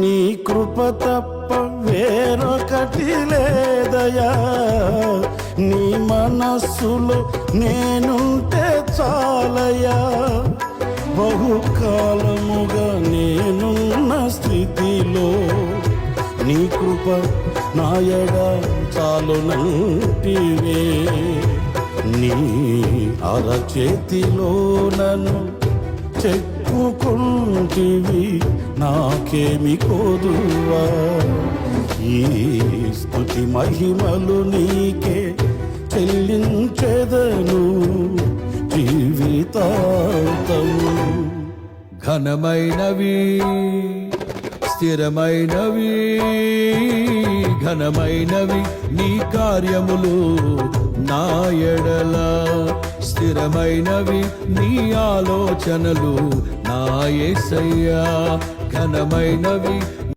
నీ కృప తప్ప వేరొకటి లేదయా, నీ మనస్సులో నేనుంటే చాలయా. బహుకాలముగా నేనున్న స్థితిలో నీ కృప నాయడ చాలునంటివే. నీ అరచేతిలో నన్ను చెక్కుకుంటివి, నాకేమి కోదువా. ఈ స్తుతి మహిమలు నీకే చెల్లించెదను జీవితాంతము. ఘనమైనవి స్థిరమైనవి, ఘనమైనవి నీ కార్యములు నా ఎడల. స్థిరమైనవి నీ ఆలోచనలు నా యేసయ్యా. ఘనమైనవి